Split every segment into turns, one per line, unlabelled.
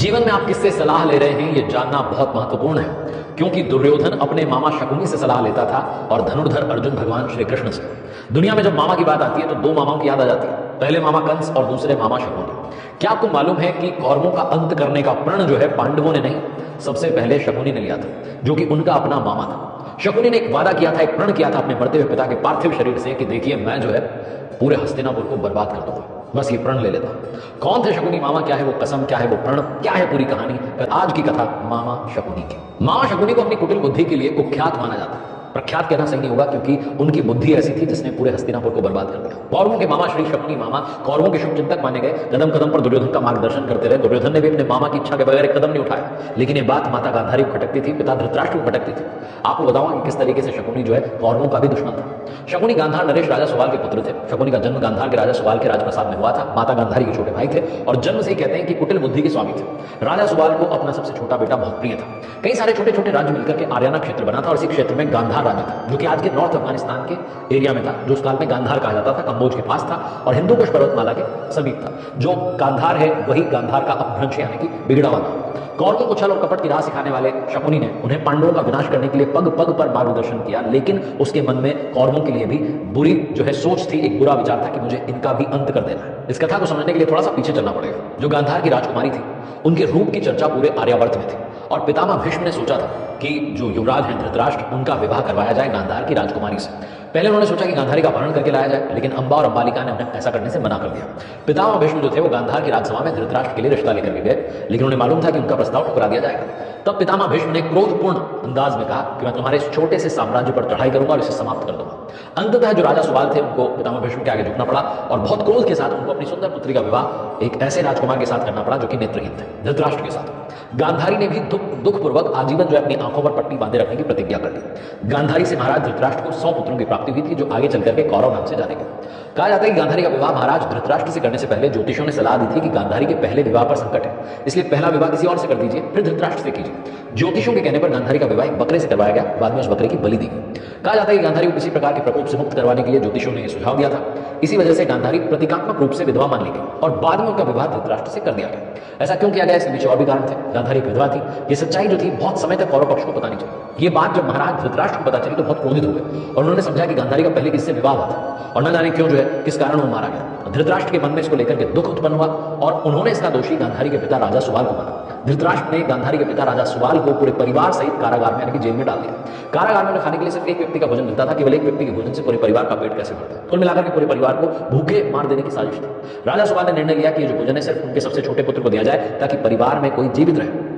जीवन में आप किससे सलाह ले रहे हैं, यह जानना बहुत महत्वपूर्ण है, क्योंकि दुर्योधन अपने मामा शकुनी से सलाह लेता था और धनुर्धर अर्जुन भगवान श्री कृष्ण से। दुनिया में जब मामा की बात आती है तो दो मामाओं की याद आ जाती है, पहले मामा कंस और दूसरे मामा शकुनी। क्या आपको मालूम है कि कौरवों का अंत करने का प्रण जो है पांडवों ने नहीं, सबसे पहले शकुनी ने लिया था, जो कि उनका अपना मामा था। शकुनी ने एक वादा किया था, एक प्रण किया था अपने मरते हुए पिता के पार्थिव शरीर से कि देखिए मैं जो है पूरे हस्तिनापुर को बर्बाद कर दूंगा, बस ये प्रण ले लेता हूं। कौन थे शकुनी मामा, क्या है वो कसम, क्या है वो प्रण, क्या है पूरी कहानी, आज की कथा मामा शकुनी की। मामा शकुनी को अपनी कुटिल बुद्धि के लिए कुख्यात माना जाता है। प्रख्यात कहना सही नहीं होगा, क्योंकि उनकी बुद्धि ऐसी थी जिसने पूरे हस्तिनापुर को बर्बाद कर दिया। कौरवों के मामा श्री शकुनी मामा कौरवों के शुभ चिंतक माने गए, कदम कदम पर दुर्योधन का मार्गदर्शन करते रहे। दुर्योधन ने भी अपने मामा की इच्छा के बगैर एक कदम नहीं उठाया, लेकिन ये बात माता गांधारी को खटकती थी, पिता धृतराष्ट्र को खटकती थी। आपको बताऊंगा कि किस तरीके से शकुनी जो है कौरवों का भी दुश्मन था। शकुनी गांधार नरेश राजा सुवाल के पुत्र थे। शकुनी का जन्म गांधार के राजा सुवाल के राजप्रसाद में हुआ था। माता गांधारी के छोटे भाई थे और जन्म से ही कहते हैं कि कुटिल बुद्धि के स्वामी थे। राजा सुवाल को अपना सबसे छोटा बेटा बहुत प्रिय था। कई सारे छोटे छोटे राज्य मिलकर के आर्याना क्षेत्र बना था और इसी क्षेत्र में गांधार राज्य था, जो कि आज के नॉर्थ अफगानिस्तान के एरिया में था, जो उस काल में गांधार कहा जाता था, कंबोज के पास था और हिंदू कुश पर्वतमाला के समीप था। जो गांधार है वही गांधार का अपभ्रंश यानी कि बिगड़ा हुआ था। कौरवों को छल और कपट की राह सिखाने वाले शकुनी ने उन्हें पांडवों का विनाश करने के लिए पग पग पर मार्गदर्शन किया, लेकिन उसके मन में कौरवों के लिए भी बुरी जो है सोच थी, एक बुरा विचार था कि मुझे इनका भी अंत कर देना है। इस कथा को समझने के लिए थोड़ा सा पीछे चलना पड़ेगा। जो गांधार की राजकुमारी थी, उनके रूप की चर्चा पूरे आर्यावर्त में थी और पितामह भीष्म ने सोचा था कि जो युवराज हैं धृतराष्ट्र, उनका विवाह करवाया जाए गांधार की राजकुमारी से। पहले उन्होंने सोचा कि गांधारी का अपहरण करके लाया जाए, लेकिन अंबा और अंबालिका ने उन्हें ऐसा करने से मना कर दिया। पितामह भीष्म जो थे वो गांधार की राजसभा में धृतराष्ट्र के लिए रिश्ता लेकर के गए, लेकिन उन्हें मालूम था कि उनका प्रस्ताव ठुकरा दिया जाएगा। तब पितामह भीष्म ने क्रोधपूर्ण अंदाज में कहा कि मैं तुम्हारे इस छोटे से साम्राज्य पर चढ़ाई करूंगा और इसे समाप्त कर दूंगा। अंततः जो राजा सुवाल थे उनको पितामह भीष्म के आगे झुकना पड़ा और बहुत क्रोध के साथ उनको अपनी सुंदर पुत्री का विवाह एक ऐसे राजकुमार के साथ करना पड़ा जो कि नेत्रहीन थे, धृतराष्ट्र के साथ। गांधारी ने भी दुखपूर्वक आजीवन जो अपनी आंखों पर पट्टी बांधे रखने की प्रतिज्ञा कर ली। गांधारी से महाराज धृतराष्ट्र को 100 पुत्रों की प्राप्ति हुई थी, जो आगे चलकर के कौरव नाम से जाने गए। कहा जाता है कि गांधारी का विवाह महाराज धृतराष्ट्र से करने से पहले ज्योतिषियों ने सलाह दी थी कि गांधारी के पहले विवाह पर संकट है, इसलिए पहला विवाह किसी और से कर दीजिए, फिर धृतराष्ट्र से कीजिए। ज्योतिषियों के कहने पर गांधारी का विवाह एक बकरे से करवाया गया, बाद में उस बकरे की बलि दी गई। कहा जाता है कि गांधारी को किसी प्रकार के प्रकोप से मुक्त करवाने के लिए ज्योतिषियों ने यह सुझाव दिया था। इसी वजह से गांधारी प्रतीकात्मक रूप से विधवा मान ली गई और बाद में उनका विवाह धृतराष्ट्र से कर दिया गया। ऐसा क्यों किया गया, इसके पीछे और भी कारण थे। गांधारी एक विधवा थी, ये सच्चाई जो थी बहुत समय तक कौरव पक्ष को पता नहीं चली। ये बात जब महाराज धृतराष्ट्र को पता चली तो बहुत क्रोधित हो गए और उन्होंने समझा कि गांधारी का पहले किससे विवाह हुआ था और न जाने क्यों जो है किस कारण वो मारा गया। धृतराष्ट्र के मन में इसको लेकर के दुख उत्पन्न हुआ और उन्होंने इसका दोषी गांधारी के पिता राजा सुवाल को माना। धृतराष्ट्र ने गांधारी के पिता राजा सुवाल को पूरे परिवार सहित कारागार में यानी कि जेल में डाल दिया। कारागार में खाने के लिए सिर्फ एक व्यक्ति का भोजन मिलता था, केवल एक व्यक्ति के भोजन से पूरे परिवार का पेट कैसे भरता है। कुल मिलाकर के पूरे परिवार को भूखे मार देने की साजिश थी। राजा सुवाल ने निर्णय लिया कि ये जो भोजन है सिर्फ उनके सबसे छोटे पुत्र को दिया जाए, ताकि परिवार में कोई जीवित रहे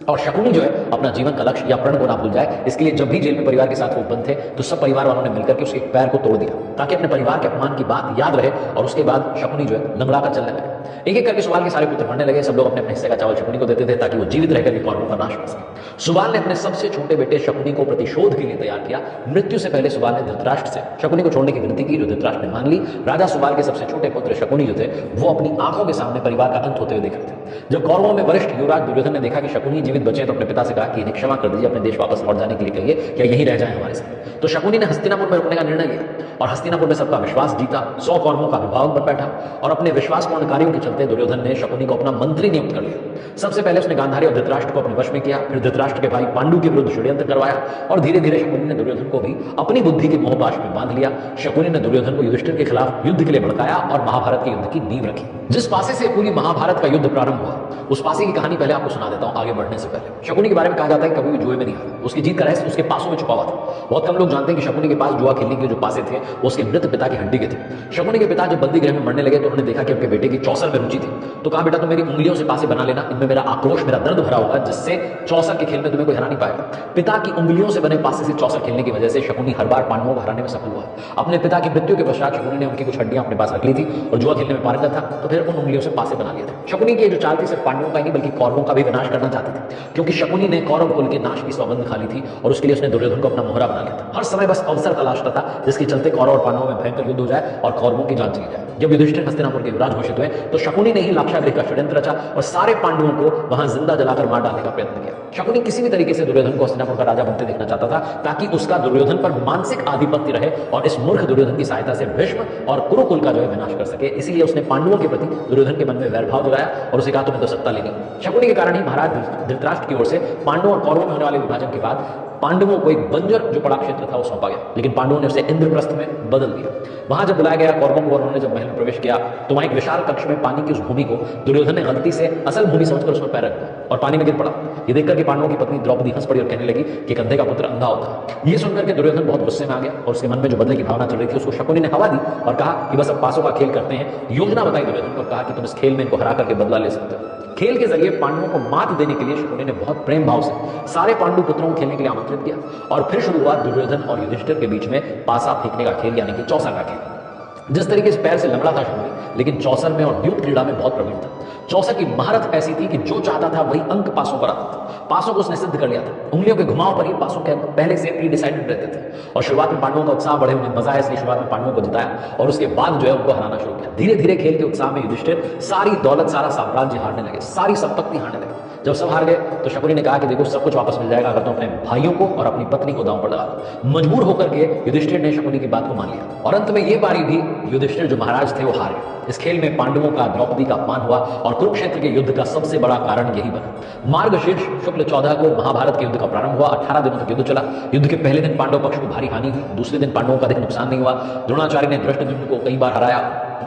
और शकुनी जो है अपना जीवन का लक्ष्य या प्रण को ना भूल जाए। इसके लिए जब भी जेल में परिवार के साथ वो बंद थे तो सब परिवार वालों ने मिलकर के उसके पैर को तोड़ दिया, ताकि अपने परिवार के अपमान की बात याद रहे और उसके बाद शकुनी जो है लंगड़ा कर चलने लगे। एक एक करके सुवाल के सारे पुत्र मरने लगे। सब लोग अपने अपने हिस्से का चावल शकुनी को देते थे ताकि वो जीवित रहकर कौरवों का नाश कर सके। सुवाल ने अपने सबसे छोटे बेटे शकुनी को प्रतिशोध के लिए तैयार किया। मृत्यु से पहले सुवाल ने धृतराष्ट्र से शकुनी को छोड़ने की विनती की, जो धृतराष्ट्र ने मान ली। राजा सुवाल के सबसे छोटे पुत्र शकुनी जो थे वो अपनी आंखों के सामने परिवार का अंत होते हुए देख रहे थे। जब कौरवों में वरिष्ठ युवराज दुर्योधन ने देखा कि शकुनी जीवित बचे तो अपने पिता से कहा कि इन्हें क्षमा कर दीजिए, अपने देश वापस लौट जाने के लिए कहिए, क्या यहीं रह जाए हमारे साथ। तो शकुनी ने हस्तिनापुर में रुकने का निर्णय लिया और हस्तिनापुर में सबका विश्वास जीता। 100 कौरवों का अभिभावक बन बैठा और अपने विश्वासपूर्ण कार्यों के चलते दुर्योधन ने शकुनी को अपना मंत्री नियुक्त कर लिया। सबसे पहले उसने गांधारी और धृतराष्ट्र को अपने वश में किया, फिर धृतराष्ट्र के भाई पांडु के विरुद्ध षड्यंत्र करवाया और धीरे धीरे शकुनी ने दुर्योधन को भी अपनी बुद्धि के मोहपाश में बांध लिया। शकुनी ने दुर्योधन को युधिष्ठिर के खिलाफ युद्ध के लिए भड़काया और महाभारत के युद्ध की नींव रखी। जिस पासे से पूरी महाभारत का युद्ध प्रारंभ हुआ, उस पासे की कहानी पहले आपको सुना देता हूं आगे बढ़ने से पहले। शकुनी के बारे में कहा जाता है कि कभी भी जुए में नहीं हारा। उसकी जीत का रहस्य उसके पासों में छुपा हुआ था। बहुत कम लोग जानते हैं कि शकुनी के पास जुआ खेलने के जो पासे थे वो उसके मृत पिता की हड्डी के थे। शकुनी के पिता जब बंदी गृह में मरने लगे तो उन्होंने देखा कि उनके बेटे की चौसर में रुचि थी, तो कहा बेटा तुम मेरी उंगलियों से पासे बना लेना, इनमें मेरा आक्रोश, मेरा दर्द भरा होगा, जिससे चौसर के खेल में तुम्हें कोई हरा नहीं पाएगा। पिता की उंगलियों से बने पासे से चौसर खेलने की वजह से शकुनी हर बार पांडवों को हराने में सफल हुआ। अपने पिता की मृत्यु के पश्चात शकुनी ने उनकी कुछ हड्डियां अपने पास रख ली थी और जुआ खेलने में पारंगत था, तो फिर उन उंगलियों से पासे बना लिए थे। शकुनी की जो चाल थी सिर्फ पांडवों का ही नहीं बल्कि कौरवों का भी विनाश करना चाहते थे, क्योंकि शकुनी ने कौरव कुल के नाश की सौगंध खा ली थी और उसके लिए उसने दुर्योधन को अपना मोहरा बना लिया था। हर समय बस अवसर तलाशता था जिसके चलते कौरव और पांडवों में भयंकर युद्ध हो जाए और कौरवों की जान चली जाए। जब युधिष्ठिर हस्तिनापुर के युवराज घोषित हुए तो शकुनी ने ही लाक्षागृह का षड्यंत्र रचा और सारे पांडवों को वहां जिंदा जलाकर मार डालने का प्रयत्न किया। शकुनी किसी भी तरीके से दुर्योधन को हस्तिनापुर का राजा बनते देखना चाहता था, ताकि उसका दुर्योधन पर मानसिक आधिपत्य रहे और इस मूर्ख दुर्योधन की सहायता से भीष्म और कुरुकुल का जो है विनाश कर सके। इसीलिए उसने पांडवों के प्रति दुर्योधन के मन में वैरभाव जगाया और उसे कहा तुम्हें तो सत्ता लेनी। शकुनी के कारण ही महाराज धृतराष्ट्र की ओर से पांडवों और कौरवों में होने वाले विभाजन के बाद पांडवों को एक बंजर जो पड़ा क्षेत्र था वो सौंपा गया, लेकिन पांडवों ने उसे इंद्रप्रस्थ में बदल दिया। वहां जब बुलाया गया कौरवों को और उन्होंने जब महल में प्रवेश किया तो वहां एक विशाल कक्ष में पानी की उस भूमि को दुर्योधन ने गलती से असल भूमि समझकर उसमें पैर रख दिया और पानी में गिर पड़ा। ये देखकर के पांडवों की पत्नी द्रौपदी हंस पड़ी और कहने लगी कि कंधे का पुत्र अंधा होता है। ये सुनकर के दुर्योधन बहुत गुस्से में आ गया और उसके मन में जो बदले की भावना चल रही थी उसको शकुनी ने हवा दी और कहा कि बस अब पासों का खेल करते हैं। योजना बताई दुर्योधन को, कहा कि तुम इस खेल में इनको हरा करके बदला ले सकते हो। खेल के जरिए पांडवों को मात देने के लिए शकुनी ने बहुत प्रेम भाव से सारे पांडु पुत्रों को खेलने के लिए आमंत्रित किया और फिर शुरू हुआ दुर्योधन और युधिष्ठिर के बीच में पासा फेंकने का खेल, यानी कि चौसा का खेल। जिस तरीके से पैर से लंगड़ा था शकुनी, लेकिन चौसर में और द्यूत क्रीड़ा में बहुत प्रवीण था। चौसर की महारत ऐसी थी कि जो चाहता था वही अंक पासों पर आता था। पासों को उसने सिद्ध कर लिया था। उंगलियों के घुमाव पर ही पासों के अंक पहले से प्री डिसाइडेड रहते थे और शुरुआत में पांडवों का उत्साह बढ़े, उन्हें मजा आया, इसलिए शुरुआत में पांडवों को जिताया और उसके बाद जो है उनको हराना शुरू किया। धीरे धीरे खेल के उत्साह में युधिष्ठिर सारी दौलत, सारा साम्राज्य हारने लगे, सारी संपत्ति हारने लगे। जब सब हार गए तो शकुनी ने कहा कि देखो सब कुछ वापस मिल जाएगा अगर तुम अपने भाइयों को और अपनी पत्नी को दांव पर लगा दो। मजबूर होकर के युधिष्ठिर ने शकुनी की बात को मान लिया और अंत में ये बारी भी युधिष्ठिर जो महाराज थे वो हार गए। इस खेल में पांडवों का द्रौपदी का अपमान हुआ और कुरुक्षेत्र के युद्ध का सबसे बड़ा कारण यही बना। मार्गशीर्ष शुक्ल 14 को महाभारत के युद्ध का प्रारंभ हुआ। 18 दिनों तक युद्ध चला। युद्ध के पहले दिन पांडव पक्ष को भारी हानि हुई, दूसरे दिन पांडवों का अधिक नुकसान नहीं हुआ। द्रोणाचार्य ने धृष्टद्युम्न को कई बार हराया,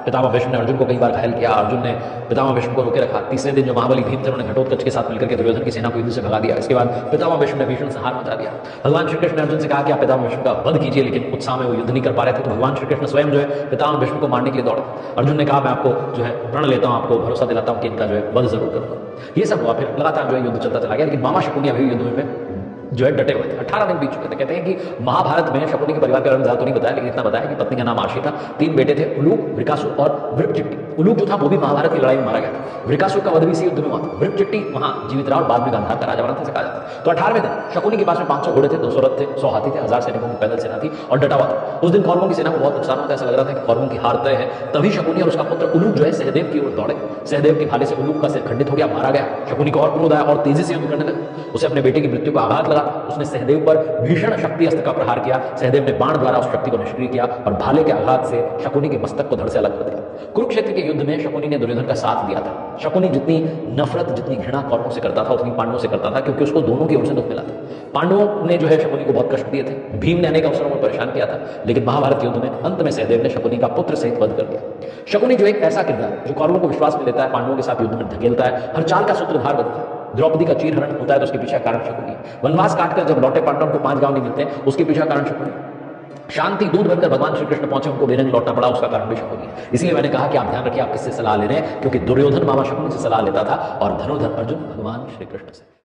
पितामह भीष्म ने अर्जुन को कई बार घायल किया, अर्जुन ने पितामह भीष्म को रोके रखा। तीसरे दिन जो महाबली भीम थे उन्होंने घटोत्कच के साथ मिलकर के दुर्योधन की सेना को युद्ध से भगा दिया। इसके बाद पितामह भीष्म ने भीषण संहार मचा दिया। भगवान श्री कृष्ण ने अर्जुन से कहा कि आप पितामह भीष्म का वध कीजिए, लेकिन उत्साह में वो युद्ध नहीं कर पा रहे थे तो भगवान श्री कृष्ण स्वयं जो है पितामह भीष्म को मारने के लिए दौड़े। अर्जुन ने कहा मैं आपको जो है प्रण लेता हूं, आपको भरोसा दिलाता हूं कि इनका जो है वध जरूर करूंगा। ये सब हुआ, फिर लगातार जो है युद्ध चलता चला गया, लेकिन मामा शकुनी अभी युद्ध में जो है डटे हुए थे। 18 दिन बीत चुके थे। कहते हैं कि महाभारत में शकुनी के परिवार के बारे में ज्यादा तो नहीं बताया, लेकिन इतना बताया कि पत्नी का नाम आशी था, 3 बेटे थे, उलूक, वृकासुर और वृकचिट्टी। उलूक जो था वो भी महाभारत की लड़ाई में मारा गया था। वृकासुर का वध भी इसी युद्ध में हुआ था। वृकचिट्टी वहां जीवित रहा और बाद में गांधार का राजा बना था, ऐसा कहा जाता है। तो 18वें दिन शकुनी के पास में 500 घोड़े थे, 200 रथ थे, 100 हाथी थे, 1000 सैनिकों की पैदल सेना थी और डटा हुआ था। उस दिन कौरवों की सेना को बहुत नुकसान होता है, ऐसा लग रहा था कि कौरवों की हार तय है। तभी शकुनी और उसका पुत्र उलूक जो है सहदेव की ओर दौड़े। सहदेव के भाले से उलूक का सिर खंडित हो गया, मारा गया। शकुनी को और क्रोध आया और तेजी से युद्ध करने लगा। उसे अपने बेटे की मृत्यु का आघात लगा। उसने सहदेव पर भीषण शक्ति अस्त्र का प्रहार किया। सहदेव ने बाण द्वारा उस शक्ति को निष्क्रिय किया और भाले के आघात से शकुनी के मस्तक को धड़ से अलग कर दिया। कुरुक्षेत्र के युद्ध में शकुनी ने दुर्योधन का साथ दिया था। शकुनी जितनी नफरत, जितनी घृणा कौरवों से करता था उतनी पांडवों से करता था, क्योंकि उसको दोनों की ओर से दुख मिला था। पांडवों ने जो है शकुनी को बहुत कष्ट दिए थे, भीम ने अनेक अवसरों में परेशान किया था, लेकिन महाभारत युद्ध में अंत में सहदेव ने शकुनी का पुत्र सहित वध कर दिया। शकुनी जो एक ऐसा किरदार जो कौरवों को विश्वास में लेता है, पांडवों के साथ युद्ध में धकेलता है, हर चाल का सूत्रधार बनता है। द्रौपदी का चीरहरण होता है तो उसके पीछे कारण शकुनी। वनवास काटकर जब लौटे पांडवों को 5 गांव नहीं मिलते, उसके पीछे कारण शकुनी। शांति दूध बनकर भगवान श्री कृष्ण पहुंचे, उनको बेरंग लौटना पड़ा, उसका कारण भी शकुनी। इसलिए मैंने कहा कि आप ध्यान रखिए आप किससे सलाह ले रहे हैं, क्योंकि दुर्योधन मामा शकुनी से सलाह लेता था और धनुर्धर अर्जुन भगवान श्री कृष्ण से।